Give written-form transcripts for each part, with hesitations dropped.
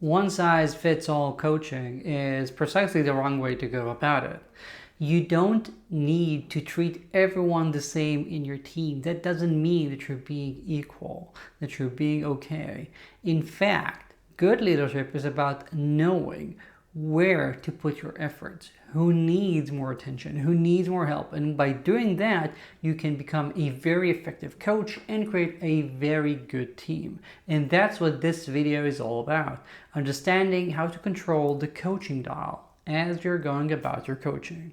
One-size-fits-all coaching is precisely the wrong way to go about it. You don't need to treat everyone the same in your team. That doesn't mean that you're being equal, that you're being okay. In fact, good leadership is about knowing where to put your efforts, who needs more attention, who needs more help. And by doing that, you can become a very effective coach and create a very good team. And that's what this video is all about. Understanding how to control the coaching dial as you're going about your coaching.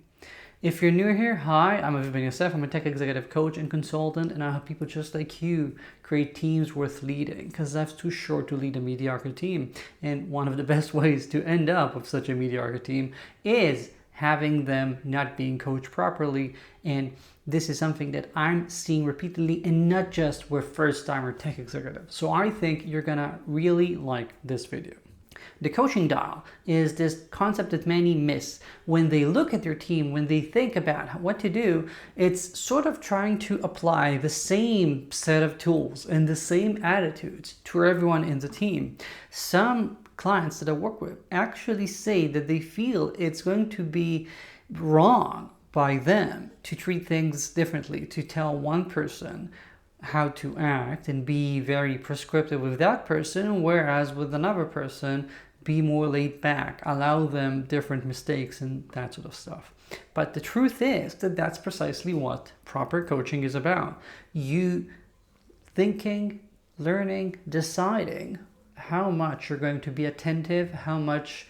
If you're new here, hi, I'm Aviv Ben-Yosef. I'm a tech executive coach and consultant, and I help people just like you create teams worth leading, because life's too short to lead a mediocre team. And one of the best ways to end up with such a mediocre team is having them not being coached properly. And this is something that I'm seeing repeatedly, and not just with first-timer tech executives. So I think you're gonna really like this video. The coaching dial is this concept that many miss. When they look at their team, when they think about what to do, it's sort of trying to apply the same set of tools and the same attitudes to everyone in the team. Some clients that I work with actually say that they feel it's going to be wrong by them to treat things differently, to tell one person how to act and be very prescriptive with that person, whereas with another person be more laid back, allow them different mistakes and that sort of stuff. But the truth is that that's precisely what proper coaching is about. You thinking, learning, deciding how much you're going to be attentive, how much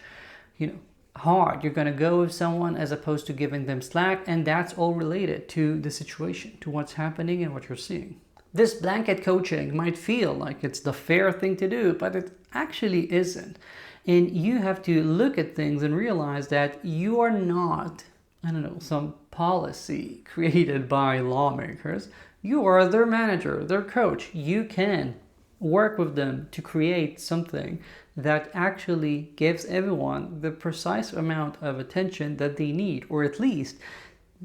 hard you're going to go with someone as opposed to giving them slack, and that's all related to the situation, to what's happening and what you're seeing. This blanket coaching might feel like it's the fair thing to do, but it actually isn't. And you have to look at things and realize that you are not, some policy created by lawmakers. You are their manager, their coach. You can work with them to create something that actually gives everyone the precise amount of attention that they need, or at least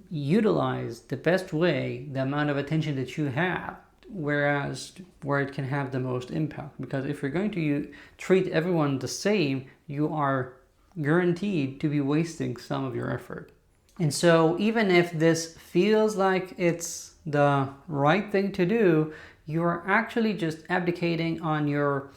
utilize the best way the amount of attention that you have, where it can have the most impact. Because if you're going to treat everyone the same, you are guaranteed to be wasting some of your effort. And so even if this feels like it's the right thing to do, you're actually just abdicating on your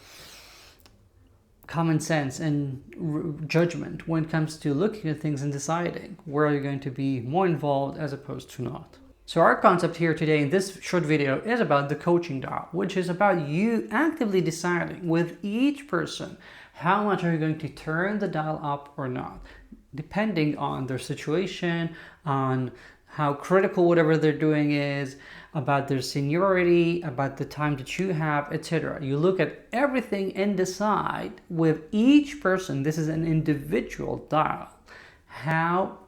common sense and judgment when it comes to looking at things and deciding where you're going to be more involved as opposed to not. So our concept here today in this short video is about the coaching dial, which is about you actively deciding with each person how much are you going to turn the dial up or not, depending on their situation, on how critical whatever they're doing is, about their seniority, about the time that you have, etc. You look at everything and decide with each person, this is an individual dial, how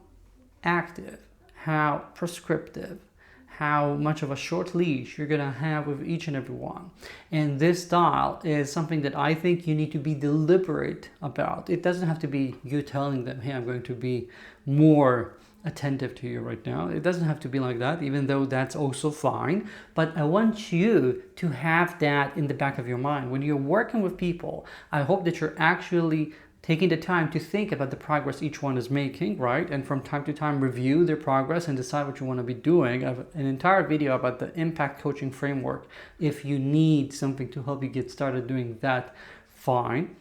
active, how prescriptive, how much of a short leash you're going to have with each and every one. And this dial is something that I think you need to be deliberate about. It doesn't have to be you telling them, hey, I'm going to be more attentive to you right now. It doesn't have to be like that, even though that's also fine. But I want you to have that in the back of your mind. When you're working with people, I hope that you're actually taking the time to think about the progress each one is making, right? And from time to time review their progress and decide what you want to be doing. I have an entire video about the impact coaching framework. If you need something to help you get started doing that, fine.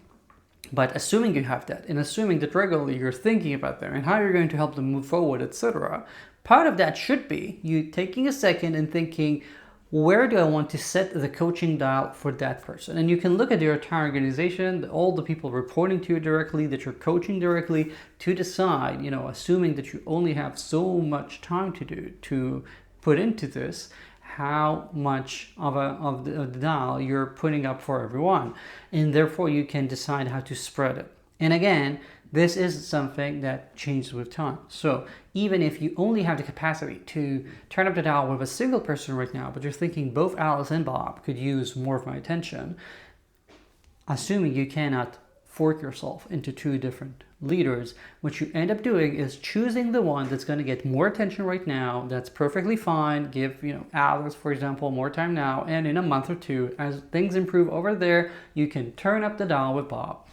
But assuming you have that, and assuming that regularly you're thinking about them and how you're going to help them move forward, etc., part of that should be you taking a second and thinking, where do I want to set the coaching dial for that person? And you can look at your entire organization, all the people reporting to you directly, that you're coaching directly, to decide, assuming that you only have so much time to put into this, how much of the dial you're putting up for everyone. And therefore you can decide how to spread it. And again, this is something that changes with time. So even if you only have the capacity to turn up the dial with a single person right now, but you're thinking both Alice and Bob could use more of my attention, assuming you cannot fork yourself into two different leaders, what you end up doing is choosing the one that's going to get more attention right now. That's perfectly fine. Give Alice, for example, more time now, and in a month or two, as things improve over there, you can turn up the dial with Bob.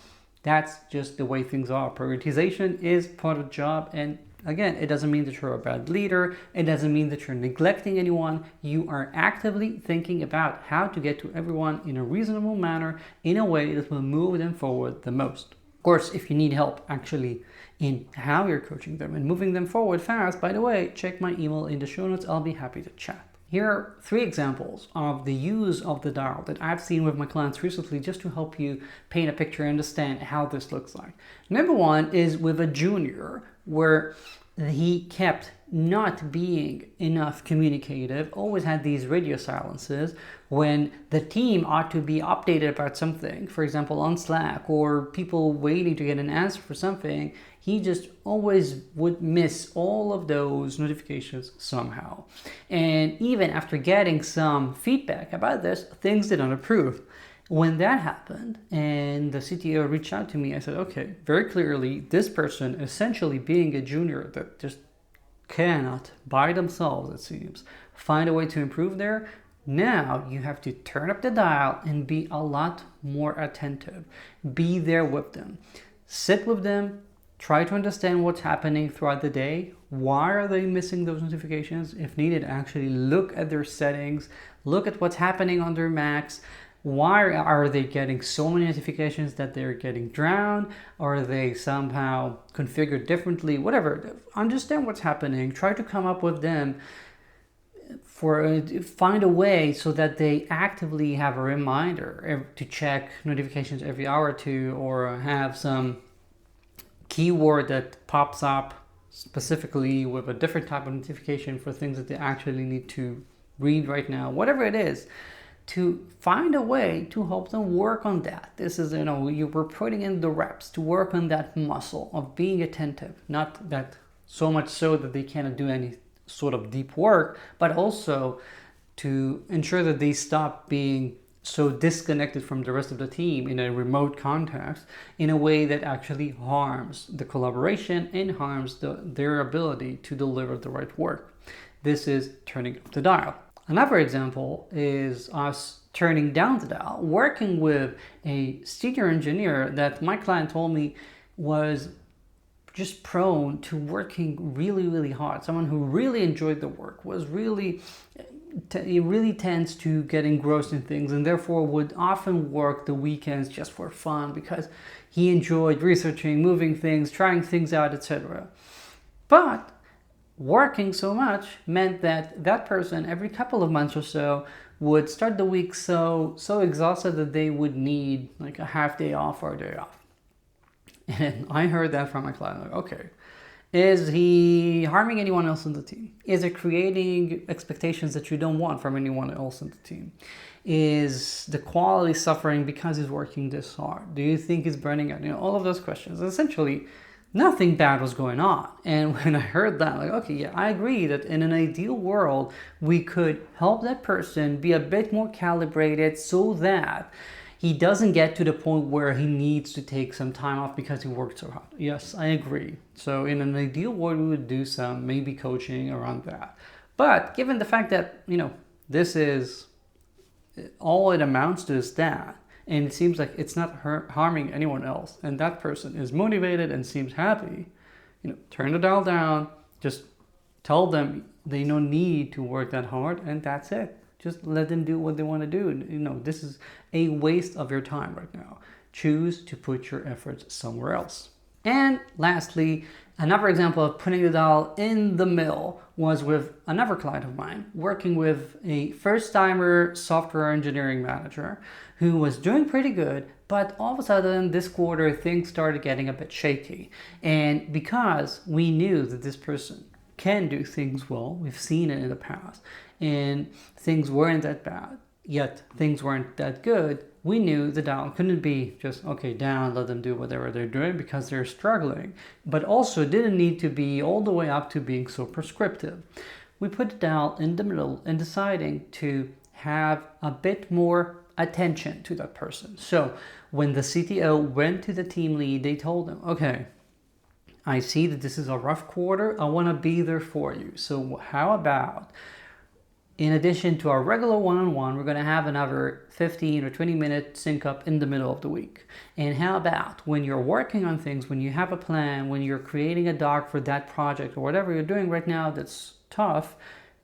That's just the way things are. Prioritization is part of the job, and again, it doesn't mean that you're a bad leader. It doesn't mean that you're neglecting anyone. You are actively thinking about how to get to everyone in a reasonable manner, in a way that will move them forward the most. Of course, if you need help actually in how you're coaching them and moving them forward fast, by the way, check my email in the show notes. I'll be happy to chat. Here are 3 examples of the use of the dial that I've seen with my clients recently, just to help you paint a picture and understand how this looks like. Number 1 is with a junior, where he kept not being enough communicative, always had these radio silences when the team ought to be updated about something, for example on Slack, or people waiting to get an answer for something. He just always would miss all of those notifications somehow. And even after getting some feedback about this, things did not improve. When that happened and the CTO reached out to me, I said, okay, very clearly, this person essentially being a junior that just cannot, by themselves, it seems, find a way to improve there. Now you have to turn up the dial and be a lot more attentive. Be there with them. Sit with them. Try to understand what's happening throughout the day. Why are they missing those notifications? If needed, actually look at their settings. Look at what's happening on their Macs. Why are they getting so many notifications that they're getting drowned? Or are they somehow configured differently? Whatever. Understand what's happening. Try to come up with them find a way so that they actively have a reminder to check notifications every hour or two, or have some keyword that pops up specifically with a different type of notification for things that they actually need to read right now. Whatever it is, to find a way to help them work on that. This is, you were putting in the reps to work on that muscle of being attentive, not that so much so that they cannot do any sort of deep work, but also to ensure that they stop being so disconnected from the rest of the team in a remote context in a way that actually harms the collaboration and harms their ability to deliver the right work. This is turning up the dial. Another example is us turning down the dial, working with a senior engineer that my client told me was just prone to working really, really hard. Someone who really enjoyed the work, was really tends to get engrossed in things, and therefore would often work the weekends just for fun because he enjoyed researching, moving things, trying things out, etc. But working so much meant that that person every couple of months or so would start the week so exhausted that they would need like a half day off or a day off. And I heard that from my client, like, okay, is he harming anyone else in the team? Is it creating expectations that you don't want from anyone else in the team? Is the quality suffering because he's working this hard? Do you think he's burning out? All of those questions. Essentially, nothing bad was going on. And when I heard that, like, okay, yeah, I agree that in an ideal world, we could help that person be a bit more calibrated so that he doesn't get to the point where he needs to take some time off because he worked so hard. Yes, I agree. So in an ideal world, we would do some maybe coaching around that. But given the fact that, this is all it amounts to is that, and it seems like it's not harming anyone else, and that person is motivated and seems happy, turn the dial down, just tell them they don't need to work that hard, and that's it. Just let them do what they want to do. This is a waste of your time right now. Choose to put your efforts somewhere else. And lastly, another example of putting the dial in the mill was with another client of mine, working with a first-timer software engineering manager who was doing pretty good, but all of a sudden this quarter things started getting a bit shaky. And because we knew that this person can do things well, we've seen it in the past, and things weren't that bad, yet things weren't that good, we knew the dial couldn't be just, okay, down, let them do whatever they're doing because they're struggling, but also didn't need to be all the way up to being so prescriptive. We put the dial in the middle and deciding to have a bit more attention to that person. So when the CTO went to the team lead, they told him, okay, I see that this is a rough quarter. I want to be there for you. So how about In addition to our regular one-on-one, we're going to have another 15 or 20-minute sync up in the middle of the week. And how about when you're working on things, when you have a plan, when you're creating a doc for that project or whatever you're doing right now that's tough,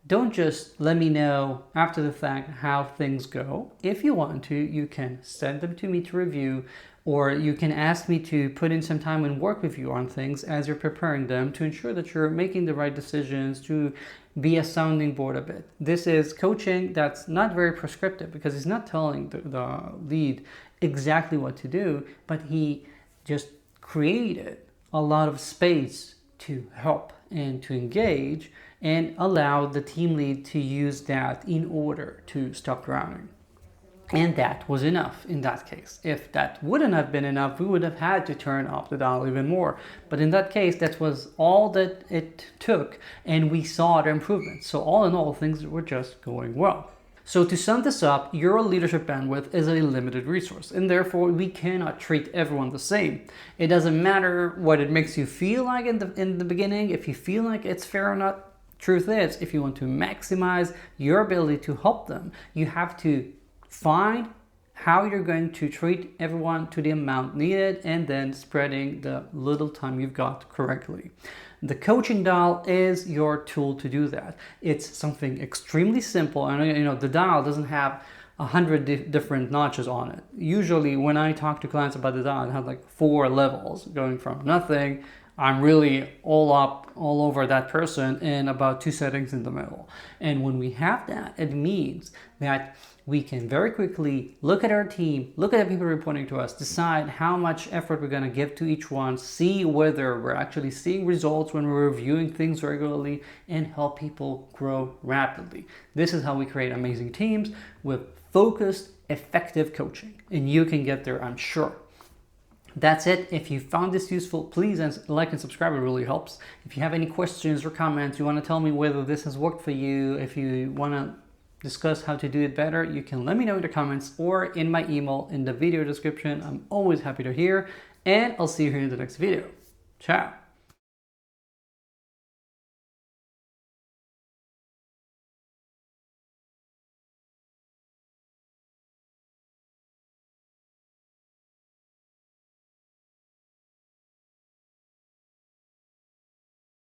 don't just let me know after the fact how things go. If you want to, you can send them to me to review, or you can ask me to put in some time and work with you on things as you're preparing them to ensure that you're making the right decisions, to be a sounding board a bit. This is coaching that's not very prescriptive because he's not telling the lead exactly what to do, but he just created a lot of space to help and to engage and allow the team lead to use that in order to stop drowning. And that was enough in that case. If that wouldn't have been enough, we would have had to turn up the dial even more. But in that case, that was all that it took, and we saw the improvement. So all in all, things were just going well. So to sum this up, your leadership bandwidth is a limited resource, and therefore we cannot treat everyone the same. It doesn't matter what it makes you feel like in the beginning, if you feel like it's fair or not. Truth is, if you want to maximize your ability to help them, you have to find how you're going to treat everyone to the amount needed and then spreading the little time you've got correctly. The coaching dial is your tool to do that. It's something extremely simple, and the dial doesn't have 100 different notches on it. Usually when I talk to clients about the dial, it has like 4 levels going from nothing, I'm really all up, all over that person, and about 2 settings in the middle. And when we have that, it means that we can very quickly look at our team, look at the people reporting to us, decide how much effort we're going to give to each one, see whether we're actually seeing results when we're reviewing things regularly, and help people grow rapidly. This is how we create amazing teams with focused, effective coaching. And you can get there, I'm sure. That's it. If you found this useful, please like and subscribe. It really helps. If you have any questions or comments, you want to tell me whether this has worked for you, if you want to discuss how to do it better, you can let me know in the comments or in my email in the video description. I'm always happy to hear, and I'll see you here in the next video. Ciao.